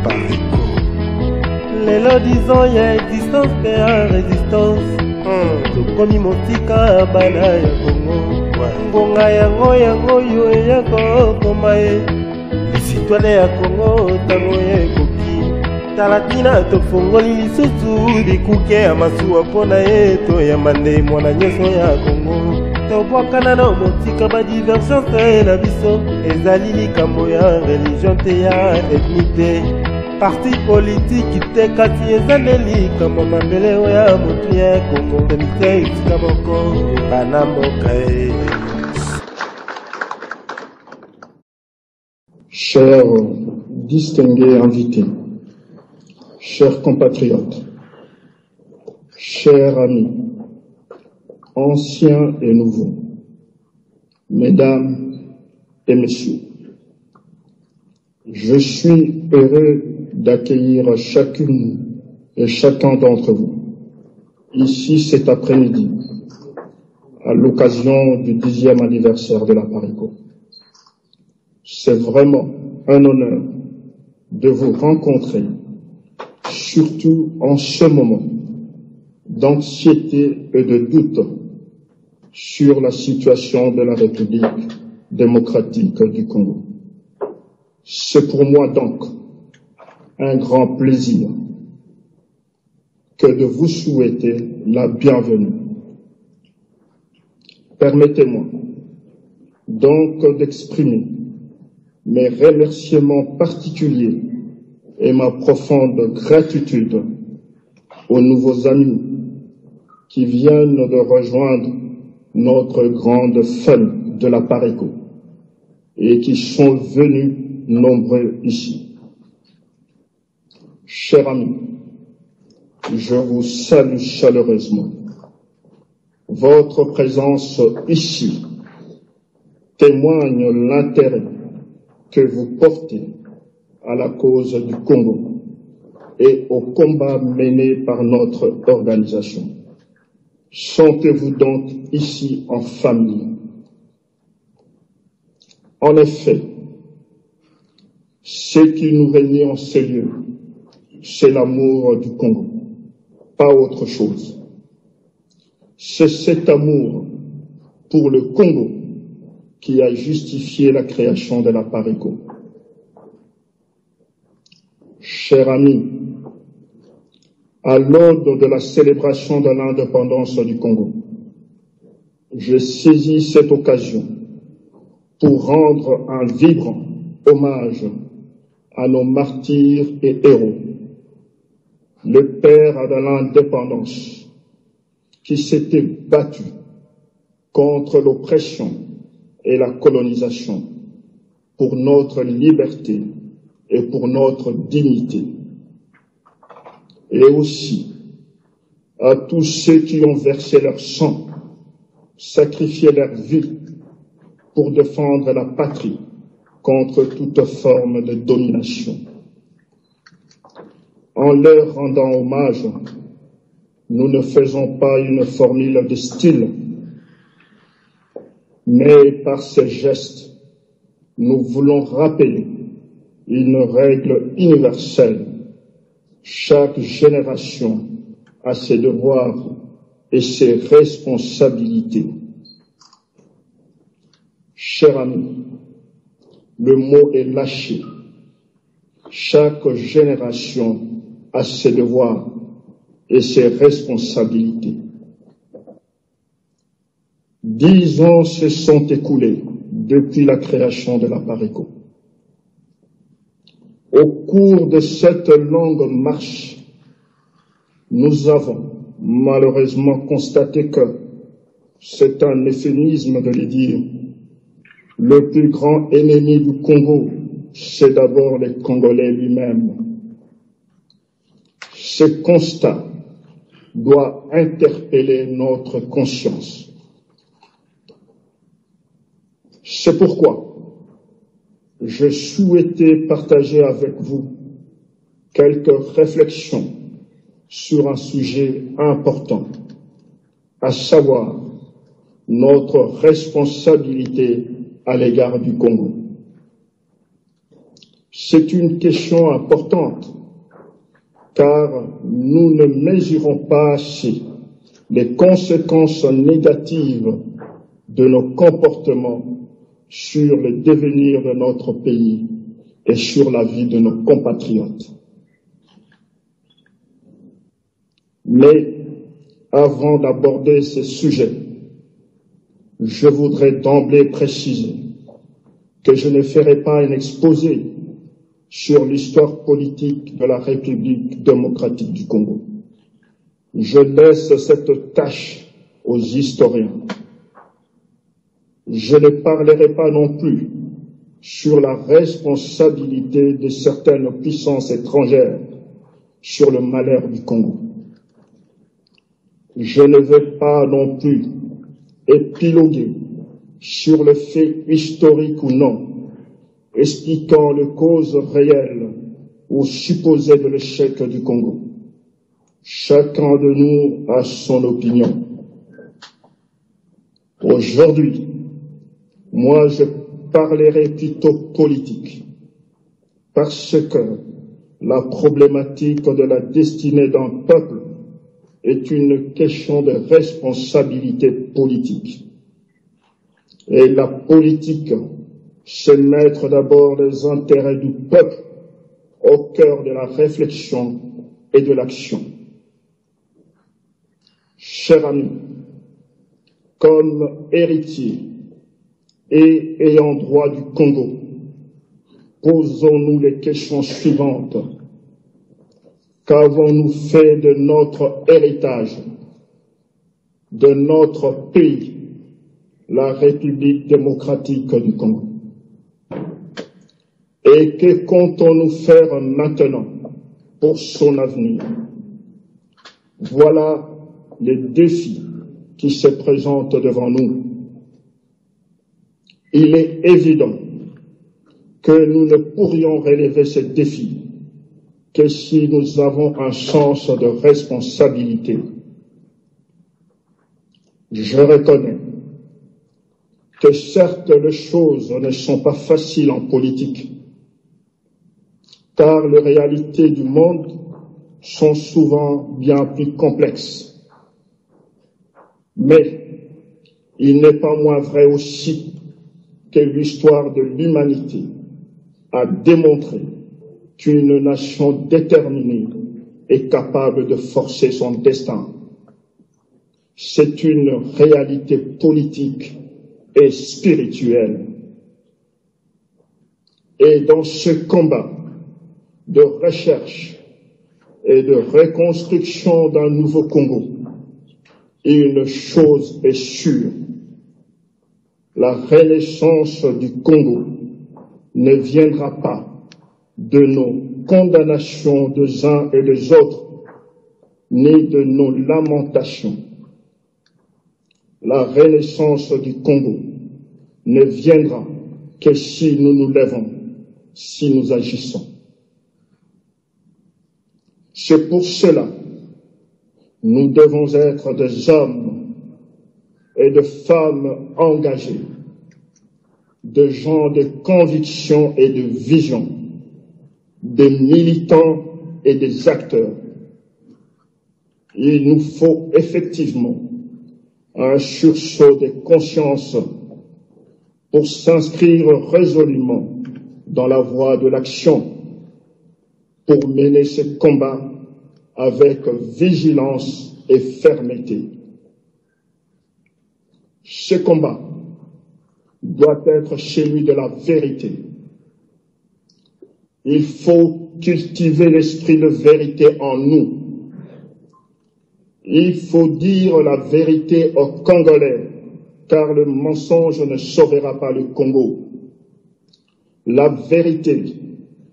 Parico. Lelo disons ya existence pe ya résistance. Tokomi motika bana ya Congo. Ngonga yango yo ya kokoma ye. Lisitwane ya Congo tango ye koki. Talatina tofongoli lisusu bikuke ya masuwa pona ye to ya mande mwana nyoso ya Congo. Tobwakana na motika ba divergence na biso ezali likambo ya religion te ya ethnie. Parti politique te kati ezali likambo mabele ya motu ya Congo. Temite itika moko bana mboka e. Chers distingués invités, chers compatriotes, chers amis, anciens et nouveaux, mesdames et messieurs, je suis heureux d'accueillir chacune et chacun d'entre vous ici cet après-midi à l'occasion du 10e anniversaire de la Parico. C'est vraiment un honneur de vous rencontrer, surtout en ce moment d'anxiété et de doute sur la situation de la République démocratique du Congo. C'est pour moi donc un grand plaisir que de vous souhaiter la bienvenue. Permettez-moi donc d'exprimer mes remerciements particuliers et ma profonde gratitude aux nouveaux amis qui viennent de rejoindre notre grande famille de la Parico et qui sont venus nombreux ici. Chers amis, je vous salue chaleureusement. Votre présence ici témoigne l'intérêt que vous portez à la cause du Congo et au combat mené par notre organisation. Sentez-vous donc ici en famille. En effet, ce qui nous réunit en ces lieux, c'est l'amour du Congo, pas autre chose. C'est cet amour pour le Congo qui a justifié la création de la Parico. Chers amis, à l'aube de la célébration de l'indépendance du Congo, je saisis cette occasion pour rendre un vibrant hommage à nos martyrs et héros, le père de l'indépendance qui s'était battu contre l'oppression et la colonisation pour notre liberté et pour notre dignité. Et aussi à tous ceux qui ont versé leur sang, sacrifié leur vie pour défendre la patrie contre toute forme de domination. En leur rendant hommage, nous ne faisons pas une formule de style, mais par ces gestes, nous voulons rappeler une règle universelle. Chaque génération a ses devoirs et ses responsabilités. Chers amis, le mot est lâché. Chaque génération a ses devoirs et ses responsabilités. 10 ans se sont écoulés depuis la création de la Parico. Au cours de cette longue marche, nous avons malheureusement constaté que, c'est un euphémisme de le dire, le plus grand ennemi du Congo, c'est d'abord les Congolais lui-même. Ce constat doit interpeller notre conscience. C'est pourquoi je souhaitais partager avec vous quelques réflexions sur un sujet important, à savoir notre responsabilité à l'égard du Congo. C'est une question importante, car nous ne mesurons pas assez les conséquences négatives de nos comportements sur le devenir de notre pays et sur la vie de nos compatriotes. Mais avant d'aborder ces sujets, je voudrais d'emblée préciser que je ne ferai pas un exposé sur l'histoire politique de la République démocratique du Congo. Je laisse cette tâche aux historiens. Je ne parlerai pas non plus sur la responsabilité de certaines puissances étrangères sur le malheur du Congo. Je ne vais pas non plus épiloguer sur le fait historique ou non, expliquant les causes réelles ou supposées de l'échec du Congo. Chacun de nous a son opinion. Aujourd'hui, moi je parlerai plutôt politique, parce que la problématique de la destinée d'un peuple est une question de responsabilité politique. Et la politique, c'est mettre d'abord les intérêts du peuple au cœur de la réflexion et de l'action. Chers amis, comme héritier et ayant droit du Congo, posons-nous les questions suivantes. Qu'avons-nous fait de notre héritage, de notre pays, la République démocratique du Congo? Et que comptons-nous faire maintenant pour son avenir? Voilà les défis qui se présentent devant nous. Il est évident que nous ne pourrions relever ces défis que si nous avons un sens de responsabilité. Je reconnais que certes les choses ne sont pas faciles en politique, car les réalités du monde sont souvent bien plus complexes. Mais il n'est pas moins vrai aussi que l'histoire de l'humanité a démontré qu'une nation déterminée est capable de forcer son destin. C'est une réalité politique et spirituelle. Et dans ce combat de recherche et de reconstruction d'un nouveau Congo, une chose est sûre, la renaissance du Congo ne viendra pas de nos condamnations des uns et des autres, ni de nos lamentations. La renaissance du Congo ne viendra que si nous nous lèvons, si nous agissons. C'est pour cela que nous devons être des hommes et de femmes engagés, de gens de conviction et de vision, des militants et des acteurs. Il nous faut effectivement un sursaut de conscience pour s'inscrire résolument dans la voie de l'action, pour mener ce combat avec vigilance et fermeté. Ce combat doit être celui de la vérité. Il faut cultiver l'esprit de vérité en nous. Il faut dire la vérité aux Congolais, car le mensonge ne sauvera pas le Congo. La vérité,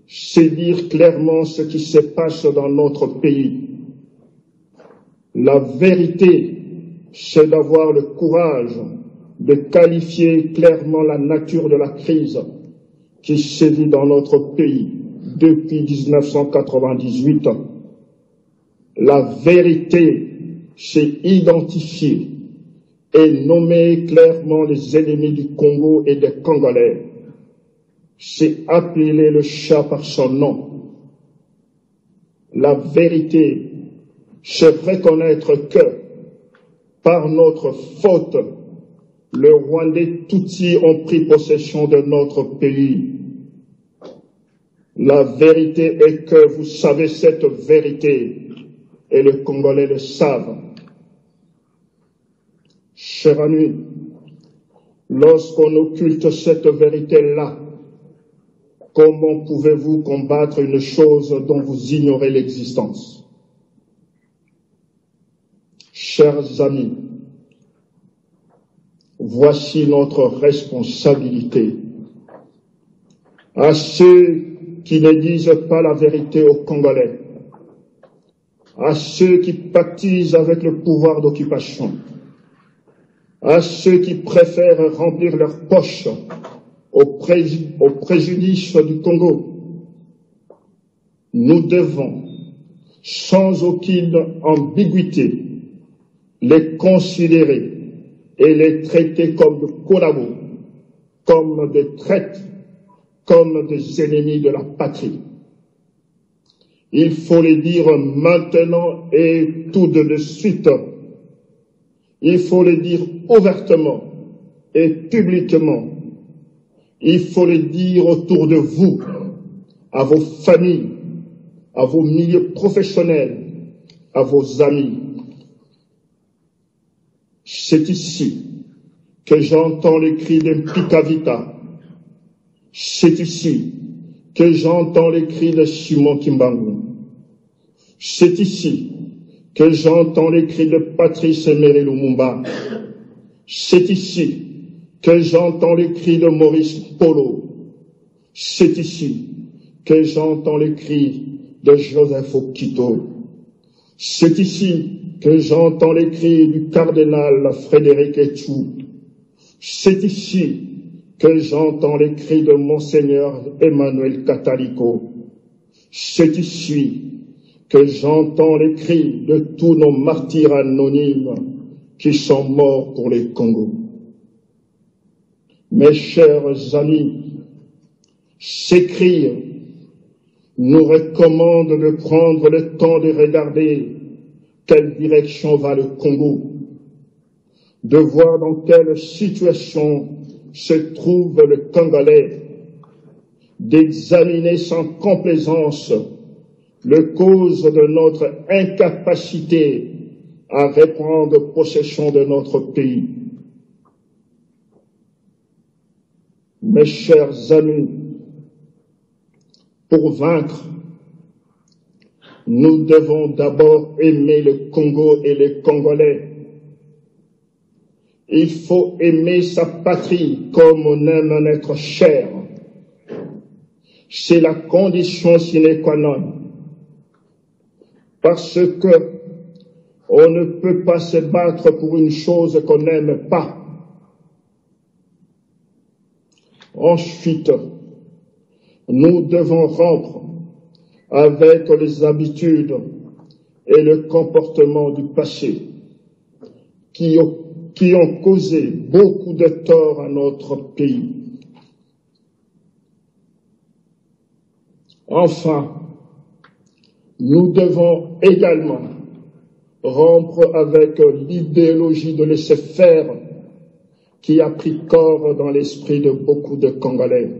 c'est dire clairement ce qui se passe dans notre pays. La vérité, c'est d'avoir le courage de qualifier clairement la nature de la crise qui sévit dans notre pays depuis 1998. La vérité, c'est identifier et nommer clairement les ennemis du Congo et des Congolais. c'est appeler le chat par son nom. La vérité, c'est reconnaître que, par notre faute, les Rwandais Tutsis ont pris possession de notre pays. La vérité est que vous savez cette vérité et les Congolais le savent. Chers amis, lorsqu'on occulte cette vérité-là, comment pouvez-vous combattre une chose dont vous ignorez l'existence? Chers amis, voici notre responsabilité. À ceux qui ne disent pas la vérité aux Congolais, à ceux qui pactisent avec le pouvoir d'occupation, à ceux qui préfèrent remplir leurs poches au préjudice du Congo, nous devons, sans aucune ambiguïté, les considérer et les traiter comme des collabos, comme des traîtres, comme des ennemis de la patrie. Il faut les dire maintenant et tout de suite. Il faut le dire ouvertement et publiquement. Il faut le dire autour de vous, à vos familles, à vos milieux professionnels, à vos amis. C'est ici que j'entends les cris de Mpika-Vita. C'est ici que j'entends les cris de Simon Kimbangu. C'est ici que j'entends les cris de Patrice Emery Lumumba. C'est ici que j'entends les cris de Maurice Polo. C'est ici que j'entends les cris de Joseph Okito. C'est ici que j'entends les cris du cardinal Frédéric Etchou. C'est ici que j'entends les cris de Monseigneur Emmanuel Catalico. C'est ici que j'entends les cris de tous nos martyrs anonymes qui sont morts pour les Congos. Mes chers amis, ces cris nous recommandent de prendre le temps de regarder quelle direction va le Congo, de voir dans quelle situation se trouve le Congolais, d'examiner sans complaisance les causes de notre incapacité à reprendre possession de notre pays. Mes chers amis, pour vaincre, nous devons d'abord aimer le Congo et les Congolais. Il faut aimer sa patrie comme on aime un être cher. C'est la condition sine qua non. Parce que on ne peut pas se battre pour une chose qu'on n'aime pas. Ensuite, nous devons rompre avec les habitudes et le comportement du passé qui ont causé beaucoup de tort à notre pays. Enfin, nous devons également rompre avec l'idéologie de laisser-faire qui a pris corps dans l'esprit de beaucoup de Congolais.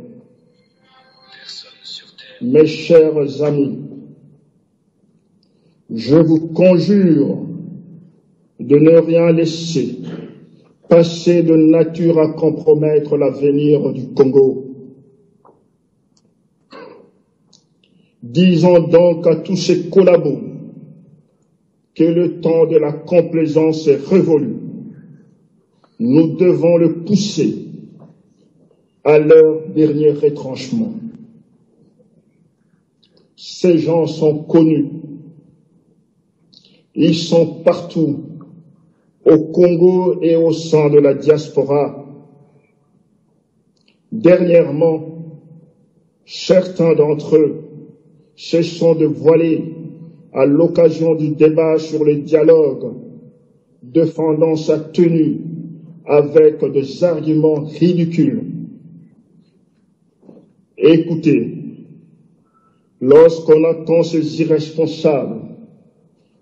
Mes chers amis, je vous conjure de ne rien laisser passer de nature à compromettre l'avenir du Congo. Disons donc à tous ces collabos que le temps de la complaisance est révolu. Nous devons le pousser à leur dernier retranchement. Ces gens sont connus. Ils sont partout, au Congo et au sein de la diaspora. Dernièrement, certains d'entre eux se sont dévoilés à l'occasion du débat sur le dialogue, défendant sa tenue avec des arguments ridicules. Écoutez, lorsqu'on entend ces irresponsables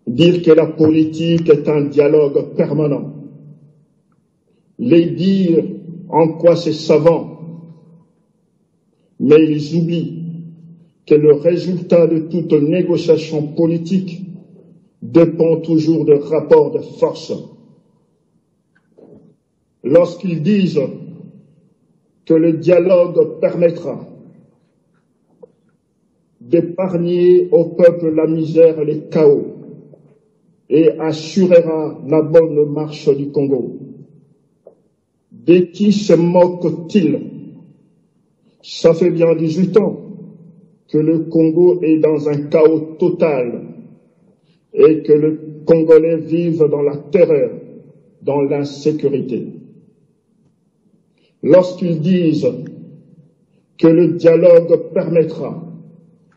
dire que la politique est un dialogue permanent, les dire en quoi c'est savant, mais ils oublient que le résultat de toute négociation politique dépend toujours de rapports de force. Lorsqu'ils disent que le dialogue permettra d'épargner au peuple la misère et les chaos et assurera la bonne marche du Congo, de qui se moque-t-il? Ça fait bien 18 ans que le Congo est dans un chaos total et que les Congolais vivent dans la terreur, dans l'insécurité. Lorsqu'ils disent que le dialogue permettra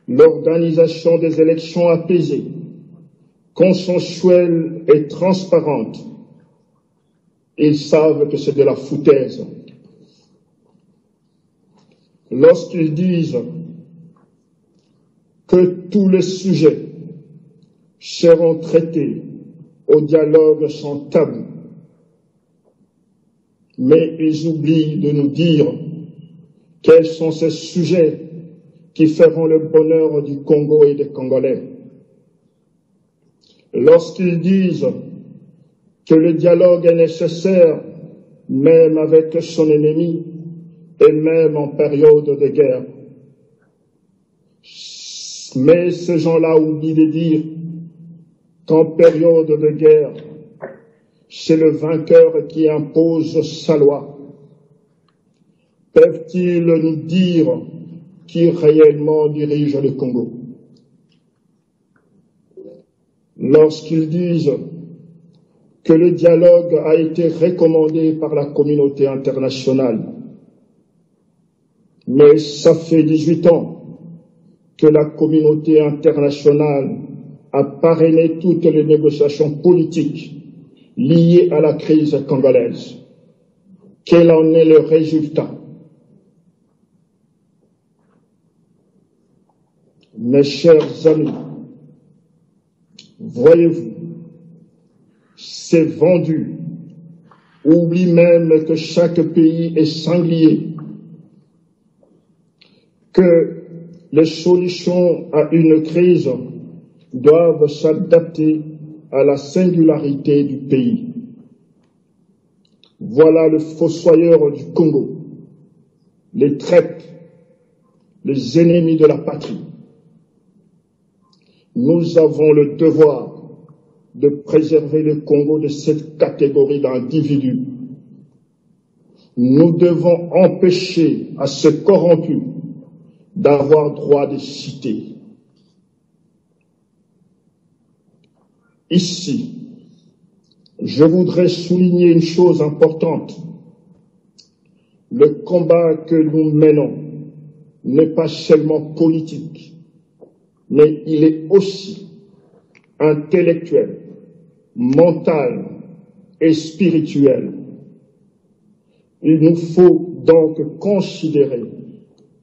l'organisation des élections apaisées, consensuelles et transparentes, ils savent que c'est de la foutaise. Lorsqu'ils disent que tous les sujets seront traités au dialogue sans tabou, mais ils oublient de nous dire quels sont ces sujets qui feront le bonheur du Congo et des Congolais. Lorsqu'ils disent que le dialogue est nécessaire, même avec son ennemi, et même en période de guerre. Mais ces gens-là oublient de dire qu'en période de guerre, c'est le vainqueur qui impose sa loi. Peuvent-ils nous dire qui réellement dirige le Congo? Lorsqu'ils disent que le dialogue a été recommandé par la communauté internationale, mais ça fait 18 ans que la communauté internationale a parrainé toutes les négociations politiques liées à la crise congolaise. Quel en est le résultat? Mes chers amis, voyez-vous, c'est vendu. Oublie même que chaque pays est singulier, que les solutions à une crise doivent s'adapter à la singularité du pays. Voilà le fossoyeur du Congo, les traîtres, les ennemis de la patrie. Nous avons le devoir de préserver le Congo de cette catégorie d'individus. Nous devons empêcher à ce corrompu d'avoir droit de citer. Ici, je voudrais souligner une chose importante. Le combat que nous menons n'est pas seulement politique, mais il est aussi intellectuel, mental et spirituel. Il nous faut donc considérer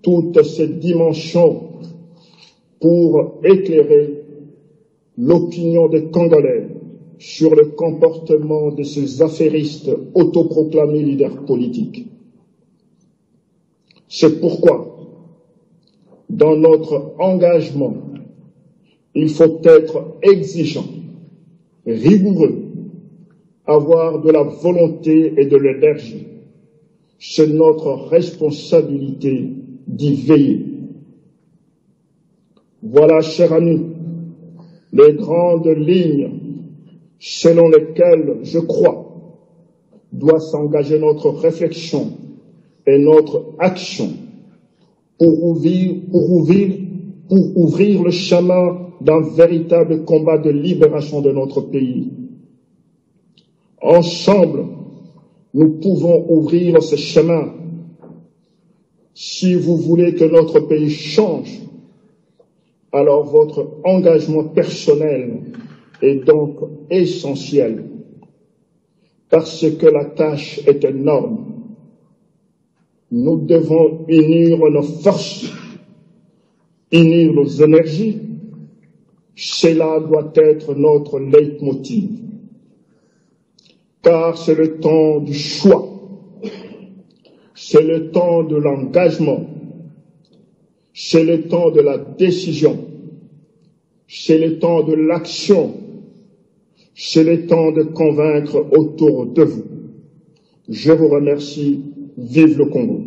toutes ces dimensions pour éclairer l'opinion des Congolais sur le comportement de ces affairistes autoproclamés leaders politiques. C'est pourquoi, dans notre engagement, il faut être exigeant, rigoureux, avoir de la volonté et de l'énergie. C'est notre responsabilité d'y veiller. Voilà, chers amis, les grandes lignes selon lesquelles, je crois, doit s'engager notre réflexion et notre action pour ouvrir le chemin d'un véritable combat de libération de notre pays. Ensemble, nous pouvons ouvrir ce chemin. Si vous voulez que notre pays change, alors votre engagement personnel est donc essentiel, parce que la tâche est énorme. nous devons unir nos forces, unir nos énergies. Cela doit être notre leitmotiv. Car c'est le temps du choix, c'est le temps de l'engagement, c'est le temps de la décision, c'est le temps de l'action, c'est le temps de convaincre autour de vous. Je vous remercie. Vive le Congo.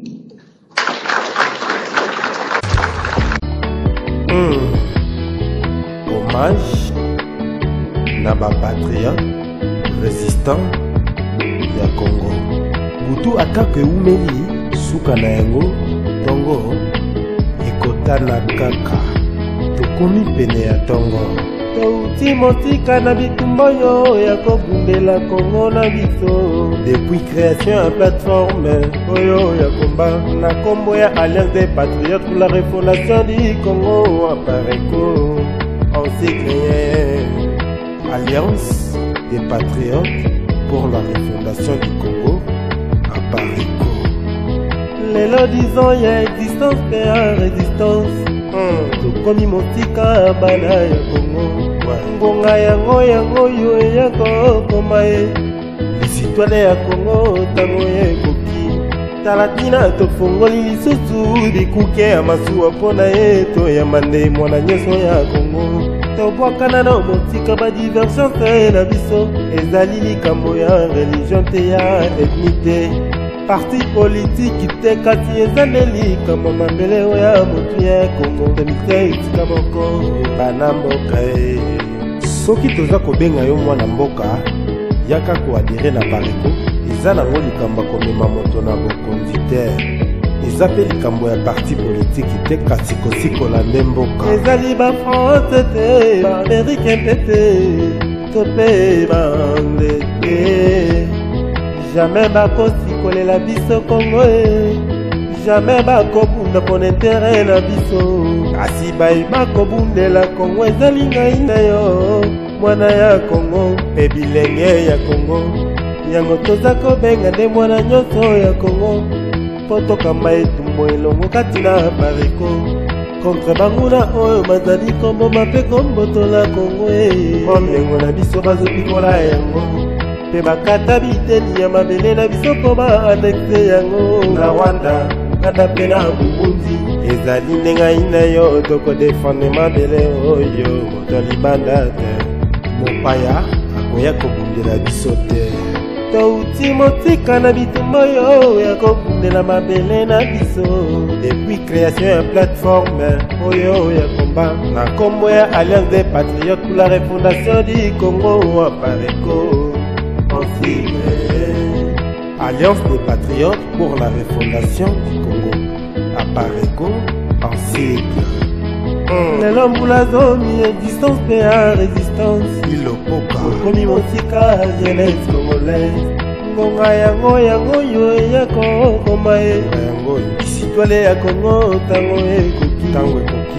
Hommage Naba Patria, résistant ya Congo. Butu atake umeli suka na yango tongo ekotana kaka tokomi pene ya tongo. Touti motika na bitumba yo ya kobundela Congo na biso. Depuis création ya plateforme oyo ya komba na kombo ya Alliance des Patriotes pour la refondation du Congo à Pareco. On s'est créé Alliance des Patriotes pour la refondation du Congo à Pareco. Lelo disons ya existence pe ya résistance. Tokomi motika bana ya Congo. Ngonga yango yo eyako koma ye. Lisitwale ya Congo tango ekoki. Talatina tofongoli lisusu bikuke ya masuwa mpona ye toyamba nde mwana nyonso ya Congo. Tobwakana na motika badivergence na biso. Ezali likambo ya religion te ya ethnie te. Parti politique te kasi ezaneli kama mambele ya motu ya Congo. Temite itika moko bana mboka e. Soki toza kobenga yo mwana mboka yaka koadere na Pareco eza nango likambo komema moto na bokonzi te. Eza pe likambo ya parti politique te kasi kosikola nde mboka. Ezali ba France te ba Américain te to pe bande te. Jamais bakosikolela biso Congo e. Jamais bakobunda pona intérêt na biso. Kasi bai bakobundela Congo ezali ngai na yo mwana ya Congo pe bilenge ya Congo. Yango toza kobenga nde mwana nyonso ya Congo po tokamba etumbo elongo kati na Pareco. Contre banguna oyo bazali komboma mpe kombotola Congo e. Omengo na biso bazopikola yango pe bakata biteni ya mabele na biso po ba-anexe yango na Rwanda kanda pe na Burundi. Ezali nde ngai na yo tokodefendre mabele oyo moto libanda te. Mopaya akoya kobundela biso te. Touti motika na bitumba yo ya kobundela mabele na biso. Depuis création ya plateforme oyo ya komba na kombo ya Alliance des Patriotes pour la refondation du Congo à Pareco. Alliance des Patriotes pour la refondation du Congo à Pareco en cycle. Lelo mbula zomi existence pe ya résistance. Ilopoka komi motika jeunesse congolaise. Ngonga yango yo eyako koma ye. Isitwale ya Congo tango ekoki.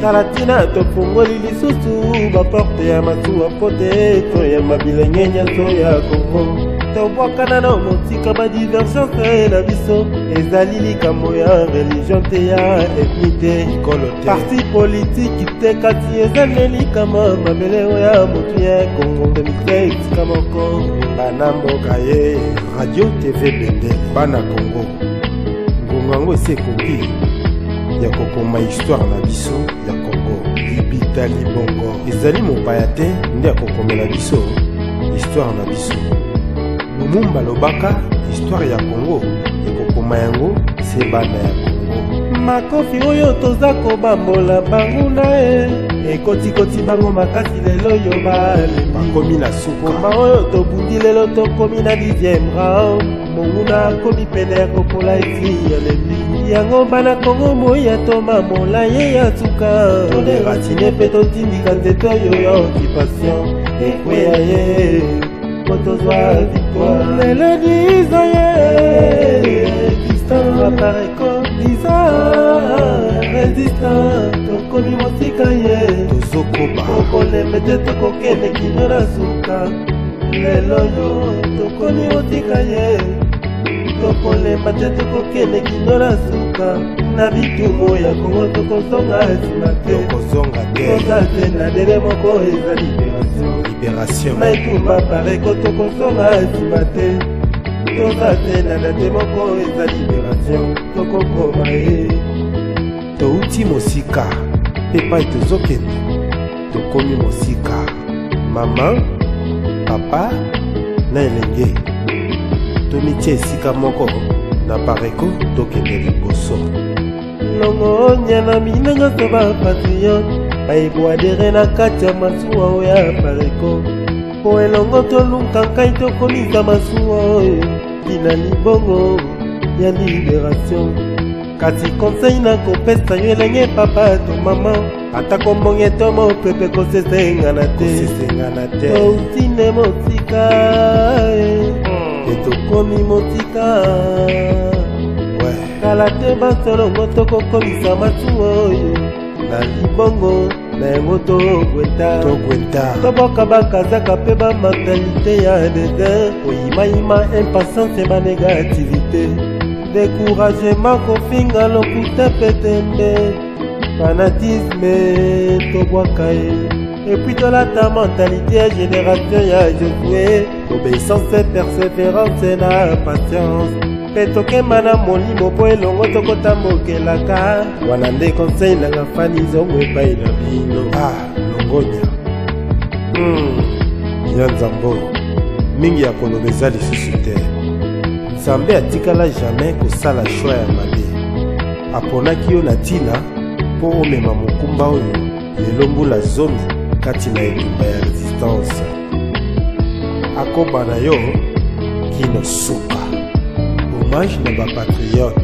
Talatina tofongoli lisusu baporte ya masuwa pote toyamba bilenge nyonso ya Congo. Tobwakana na motika badivergence na biso. Ezali likambo ya religion te ya ethnie te. Parti politique te kasi ezaneli kama mabele ya motu ya Congo. Temite itika moko bana mboka ye. Radio TV Bendele bana Congo. Ngongango ese koki ya kokoma histoire na biso ya Congo. Libita libongo ezali mopaya te nde ya kokomela biso histoire na biso. Lumumba lobaka histoire ya Congo ekokoma yango se bana ya Congo. Makofi oyo toza kobambola banguna e. Ekotikoti bango makasi lelo yo bale bakomi na suka. Koma oyo tobundi lelo tokomi na 10e round. Monguna akomi pene ya kopola esi ya lebi. Yango bana Congo moya toma mola ye ya suka. Toderatine pe totindika nzete oyo ya occupation. Ekweya ye potozwa victoire. Lelo dizo ye existence à Pareco. Dizo résistant tokomi motika ye. Tozokoba tokolemete tokokende kino na suka. Lelo yo tokomi motika ye. tokolemba te tokokende kino na suka na bitumo ya Kongo tokozonga nsima te toza te na dele moko eza libération na etumba pareko tokozonga nsima te toza te na date moko eza libération tokokoma ye touti mosika mpe epai tozokende tokomi mosika mama papa na elenge tomitia esika moko na pareko tokende liboso longo nyana mina nyonso bapatriote baebwadere na kati ya masuwa oyo ya pareko po elongo toluka nkai tokomisa masuwa oyo tina libongo ya libération kasi conseil na kopesa yo elenge papa to mama atako mbonge to mopepe kosesengana te toutine mosika etokomi mosika kala te basolongo tokokomisa masuwa oyo na libongo na yango togweta toboka bakazaka mpe bamentalité ya désert oyimayima impatience banégativité découragement kofinga lokuta mpe tembe fanatisme tobwaka ye epuis tolata mentalité ya génération ya Josué obéissance persévérance na patience mpe tokemba na molimo mpo elongo tokotambokelaka wana nde conseil nanga fani zongo epai na bino longonya ya nzambo mingi ya koloba eza lisusu te nzambe atikala jamai kosala shwa ya mabe aponaki yo na ntina mpo omema mokumba oyo lelo mbula zomi kati na engumba ya résistance akoba na yo kino suka hommage na bapatriote